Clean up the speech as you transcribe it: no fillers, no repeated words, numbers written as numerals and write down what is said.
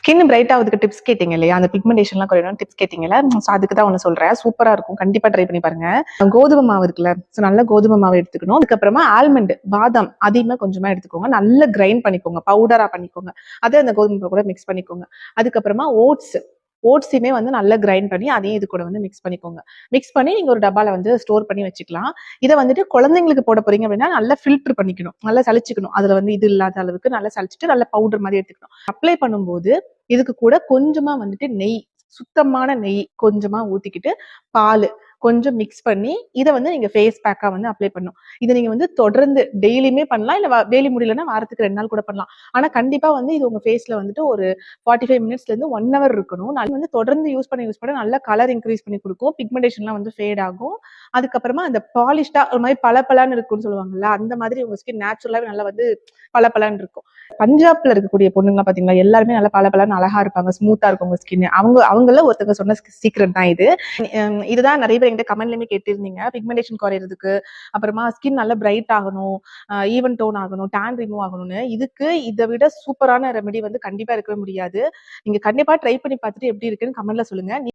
Skin bright ஆகுதுக்கு tips கேட்டீங்க இல்லையா? அந்த பிக்மெண்டேஷன்லாம் குறையணும் டிப்ஸ் கேட்டீங்கல்ல. ஸோ அதுக்கு தான் ஒண்ணு சொல்றேன். சூப்பரா இருக்கும். கண்டிப்பா ட்ரை பண்ணி பாருங்க. கோதுமை மாவு இருக்குல்ல, ஸோ நல்ல கோதுமை மாவு எடுத்துக்கணும். அதுக்கப்புறமா ஆல்மண்ட், பாதாம் அதிகமா கொஞ்சமா எடுத்துக்கோங்க. நல்லா கிரைண்ட் பண்ணிக்கோங்க. பவுடரா பண்ணிக்கோங்க. அதை அந்த கோதுமை மாவு கூட மிக்ஸ் பண்ணிக்கோங்க. அதுக்கப்புறமா ஓட்ஸுமே வந்து நல்லா கிரைண்ட் பண்ணி அதையும் இது கூட வந்து மிக்ஸ் பண்ணிக்கோங்க. மிக்ஸ் பண்ணி நீங்க ஒரு டப்பால வந்து ஸ்டோர் பண்ணி வச்சுக்கலாம். இதை வந்துட்டு குழந்தைங்களுக்கு போட போறீங்க அப்படின்னா நல்லா ஃபில்டர் பண்ணிக்கணும், நல்லா சலிச்சுக்கணும். அதுல வந்து இது இல்லாத அளவுக்கு நல்லா சலிச்சுட்டு நல்ல பவுடர் மாதிரி எடுத்துக்கணும். அப்ளை பண்ணும்போது இதுக்கு கூட கொஞ்சமா வந்துட்டு நெய், சுத்தமான நெய் கொஞ்சமா ஊத்திக்கிட்டு பால் கொஞ்சம் மிக்ஸ் பண்ணி இதை வந்து நீங்க ஃபேஸ் பேக்கா வந்து அப்ளை பண்ணும். இதை நீங்க வந்து தொடர்ந்து டெய்லியுமே பண்ணலாம், இல்ல டெய்லி முடியலன்னா வாரத்துக்கு 2 நாள் கூட பண்ணலாம். ஆனா கண்டிப்பா வந்து இது உங்க ஃபேஸ்ல வந்துட்டு ஒரு 45 மினிட்ஸ்ல இருந்து 1 ஹவர் இருக்கணும். அது வந்து தொடர்ந்து யூஸ் பண்ண நல்ல கலர் இன்க்ரீஸ் பண்ணி கொடுக்கும். பிக்மெண்டேஷன்லாம் வந்து ஃபேட் ஆகும். அதுக்கப்புறமா அந்த பாலிஷ்டா ஒரு மாதிரி பளபளன்னு இருக்கும்னு சொல்லுவாங்கல்ல, அந்த மாதிரி உங்க ஸ்கின் நேச்சுரலாவே நல்லா வந்து பளபளன்னு இருக்கும். பஞ்சாப்ல இருக்கக்கூடிய பொண்ணுங்களா பாத்தீங்களா, எல்லாருமே நல்லா பளபளன்னு அழகா இருப்பாங்க, ஸ்மூத்தா இருக்கும் உங்க ஸ்கின். அவங்கள ஒருத்தங்க சொன்ன சீக்ரெட் தான் இது. இதுதான் நிறைய பேர் என்கிட்ட கமெண்ட்லயுமே கேட்டிருந்தீங்க. பிக்மெண்டேஷன் குறையிறதுக்கு, அப்புறமா ஸ்கின் நல்லா பிரைட் ஆகணும், ஈவன் டோன் ஆகணும், டேன் ரிமூவ் ஆகணும்னு. இதுக்கு இதை விட சூப்பரான ரெமெடி வந்து கண்டிப்பா இருக்கவே முடியாது. நீங்க கண்டிப்பா ட்ரை பண்ணி பார்த்துட்டு எப்படி இருக்குன்னு கமெண்ட்ல சொல்லுங்க.